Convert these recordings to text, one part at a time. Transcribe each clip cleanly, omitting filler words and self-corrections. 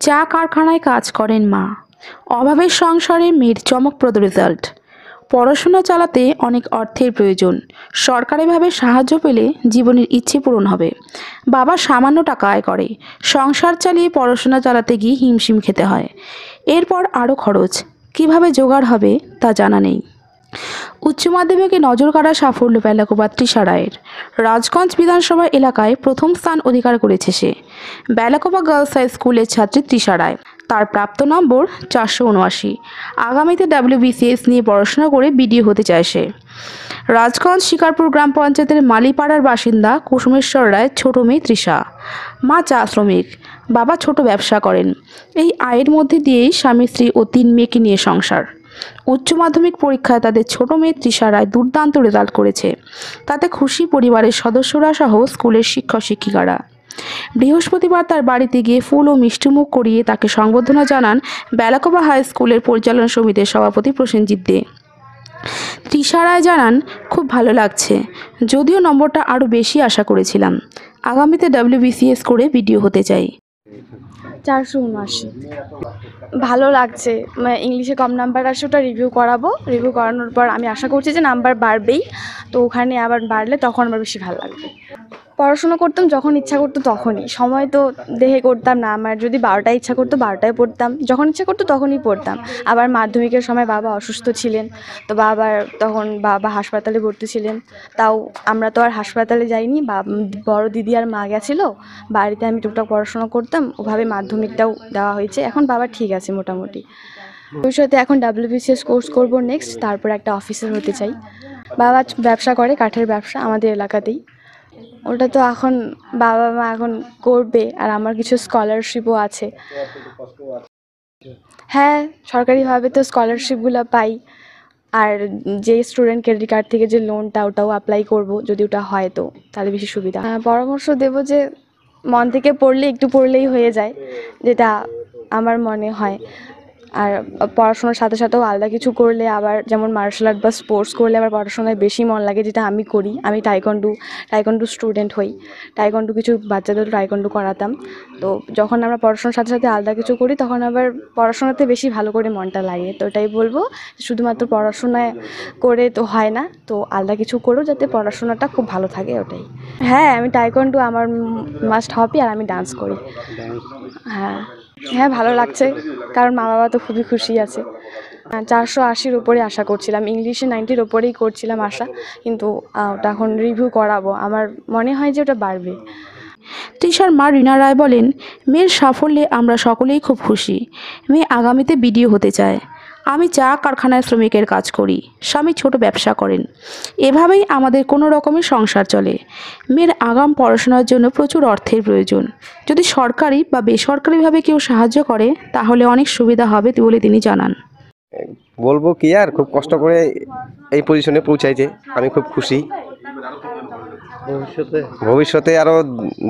চা কারখানায় কাজ করেন মা। অভাবের সংসারে মেয়ের চমকপ্রদ রেজাল্ট। পড়াশোনা চালাতে অনেক অর্থের প্রয়োজন। সরকারিভাবে সাহায্য পেলে জীবনের ইচ্ছে পূরণ হবে। বাবা সামান্য টাকা আয় করে, সংসার চালিয়ে পড়াশোনা চালাতে গিয়ে হিমশিম খেতে হয়। এরপর আরও খরচ, কিভাবে জোগাড় হবে তা জানা নেই। উচ্চ মাধ্যমিকে নজর কাড়া সাফল্য বেলাকোবা তৃষা রায়ের। রাজগঞ্জ বিধানসভা এলাকায় প্রথম স্থান অধিকার করেছে সে। বেলাকোবা গার্লস হাই স্কুলের ছাত্রী তৃষা রায়। তার প্রাপ্ত নম্বর 479। আগামীতে WBCS নিয়ে পড়াশোনা করে বিডিও হতে চায় সে। রাজগঞ্জ শিকারপুর গ্রাম পঞ্চায়েতের মালিপাড়ার বাসিন্দা কুসুমেশ্বর রায় ছোট মেয়ে তৃষা। মা চা শ্রমিক, বাবা ছোট ব্যবসা করেন। এই আয়ের মধ্যে দিয়েই স্বামী স্ত্রী ও 3 মেয়েকে নিয়ে সংসার। উচ্চ মাধ্যমিক পরীক্ষায় তাদের ছোট মেয়ে তৃষা রায় দুর্দান্ত রেজাল্ট করেছে। তাতে খুশি পরিবারের সদস্যরা সহ স্কুলের শিক্ষক শিক্ষিকারা। বৃহস্পতিবার তার বাড়িতে গিয়ে ফুল ও মিষ্টিমুখ করিয়ে তাকে সংবর্ধনা জানান বেলাকোবা হাই স্কুলের পরিচালনা সমিতির সভাপতি প্রসেনজিৎ দে। তৃষা রায় জানান, খুব ভালো লাগছে, যদিও নম্বরটা আরও বেশি আশা করেছিলাম। আগামীতে WBCS করে বিডিও হতে চাই। 479। ভালো লাগছে, ইংলিশে কম নাম্বার আসে, ওটা রিভিউ করাবো। রিভিউ করানোর পর আমি আশা করছি যে নাম্বার বাড়বেই, তো ওখানে আবার বাড়লে তখন আমার বেশি ভালো লাগবে। পড়াশোনা করতাম যখন ইচ্ছা করতো তখনই, সময় তো দেখে করতাম না। আমার যদি 12টায় ইচ্ছা করতো 12টায় পড়তাম, যখন ইচ্ছা করতো তখনই পড়তাম। আবার মাধ্যমিকের সময় বাবা অসুস্থ ছিলেন, তো বাবা হাসপাতালে ভর্তি ছিলেন। তাও আমরা তো আর হাসপাতালে যাইনি, বড় দিদি আর মা গেছিলো, বাড়িতে আমি টুকটাক পড়াশোনা করতাম, ওভাবে মাধ্যমিকটাও দেওয়া হয়েছে। এখন বাবা ঠিক আছে মোটামুটি। ভবিষ্যতে এখন WBCS কোর্স করবো নেক্সট, তারপর একটা অফিসার হতে চাই। বাবা ব্যবসা করে, কাঠের ব্যবসা আমাদের এলাকাতেই। ওটা তো এখন বাবা মা এখন করবে, আর আমার কিছু স্কলারশিপও আছে। হ্যাঁ, সরকারিভাবে তো স্কলারশিপগুলো পাই, আর যে স্টুডেন্ট ক্রেডিট কার্ড থেকে যে লোনটা, ওটাও অ্যাপ্লাই করব, যদি ওটা হয় তো তাহলে বেশি সুবিধা। পরামর্শ দেব যে মন থেকে পড়লে একটু পড়লেই হয়ে যায়, যেটা আমার মনে হয়। আর পড়াশোনার সাথে সাথেও আলাদা কিছু করলে, আবার যেমন মার্শাল আর্ট বা স্পোর্টস করলে আবার পড়াশোনায় বেশি মন লাগে, যেটা আমি করি। আমি টাইকন্ডু স্টুডেন্ট হই। টাইকন্ডু কিছু বাচ্চাদের টাইকন্ডু করাতাম। তো যখন আমরা পড়াশোনার সাথে সাথে আলাদা কিছু করি, তখন আবার পড়াশোনাতে বেশি ভালো করে মনটা লাগে। তো এটাই বলবো, শুধুমাত্র পড়াশোনায় করে তো হয় না, তো আলাদা কিছু করো যাতে পড়াশোনাটা খুব ভালো থাকে, ওটাই। হ্যাঁ, আমি টাইকন্ডু আমার মাস্ট হবি, আর আমি ডান্স করি। হ্যাঁ, ভালো লাগছে, কারণ মা বাবা তো খুবই খুশি আছে। 480-র উপরে আশা করছিলাম, ইংলিশে 90-র উপরেই করছিলাম আশা, কিন্তু ওটা এখন রিভিউ করাবো, আমার মনে হয় যে ওটা বাড়বে। তৃষার মা রীনা রায় বলেন, মেয়ের সাফল্যে আমরা সকলেই খুব খুশি। মেয়ে আগামীতে বিডিও হতে চায়। আমি চা কারখানায় শ্রমিকের কাজ করি, স্বামী ছোট ব্যবসা করেন। এভাবেই আমাদের কোনো রকমের সংসার চলে। মেয়ের আগাম পড়াশোনার জন্য প্রচুর অর্থের প্রয়োজন। যদি সরকারি বা বেসরকারিভাবে কেউ সাহায্য করে তাহলে অনেক সুবিধা হবে বলে তিনি জানান। বলবো কি আর, খুব কষ্ট করে এই পজিশনে পৌঁছাইছে, আমি খুব খুশি। ভবিষ্যতে আরও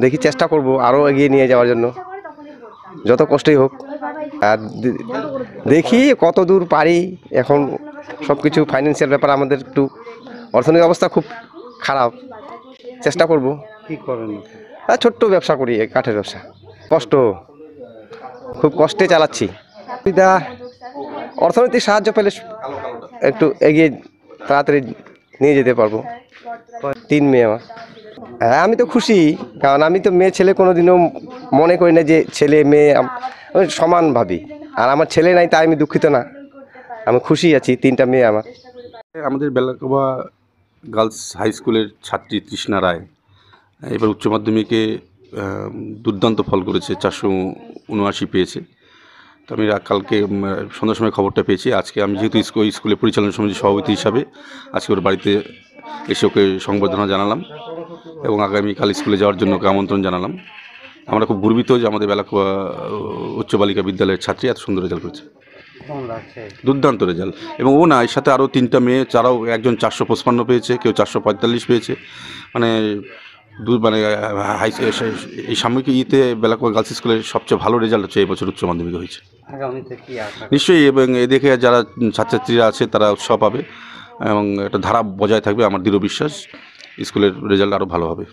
দেখি, চেষ্টা করব আরও এগিয়ে নিয়ে যাওয়ার জন্য, যত কষ্টই হোক। আর দেখি কত দূর পারি। এখন সব কিছু ফাইন্যান্সিয়াল ব্যাপার, আমাদের একটু অর্থনৈতিক অবস্থা খুব খারাপ। চেষ্টা করব। কি করেন? ছোট্ট ব্যবসা করি, কাঠের ব্যবসা। খুব কষ্টে চালাচ্ছি। সুবিধা, অর্থনৈতিক সাহায্য পেলে একটু এগিয়ে তাড়াতাড়ি নিয়ে যেতে পারবো। 3 মেয়ে আমার। হ্যাঁ, আমি তো খুশি, কারণ আমি তো মেয়ে ছেলে কোনোদিনও মনে করি না যে ছেলে মেয়ে সমান ভাবি। আর আমার ছেলে নাই, তাই আমি দুঃখিত না, আমি খুশি আছি। 3টা মেয়ে আমার। আমাদের বেলাকোবা গার্লস হাই স্কুলের ছাত্রী তৃষ্ণা রায় এবার উচ্চ মাধ্যমিকে দুর্দান্ত ফল করেছে, 479 পেয়েছে। তো আমি কালকে সন্ধ্যার সময় খবরটা পেয়েছি। আজকে আমি যেহেতু স্কুলের পরিচালনা সমিতির সভাপতি হিসাবে আজকে ওর বাড়িতে এসে ওকে সংবর্ধনা জানালাম, এবং আগামীকাল স্কুলে যাওয়ার জন্য ওকে আমন্ত্রণ জানালাম। আমরা খুব গর্বিত যে আমাদের বেলাকোবা উচ্চ বালিকা বিদ্যালয়ের ছাত্রী এত সুন্দর রেজাল্ট করেছে। দুর্দান্ত রেজাল্ট। এবং ও না, এর সাথে আরও 3টা মেয়ে, তারাও একজন 455 পেয়েছে, কেউ 445 পেয়েছে। মানে এই সাময়িক বেলাকোবা গার্লস স্কুলের সবচেয়ে ভালো রেজাল্ট হচ্ছে এই বছর উচ্চ মাধ্যমিকে হয়েছে। নিশ্চয়ই, এবং এ দেখে যারা ছাত্রছাত্রীরা আছে তারা উৎসাহ পাবে, এবং একটা ধারা বজায় থাকবে। আমার দৃঢ় বিশ্বাস স্কুলের রেজাল্ট আরও ভালো হবে।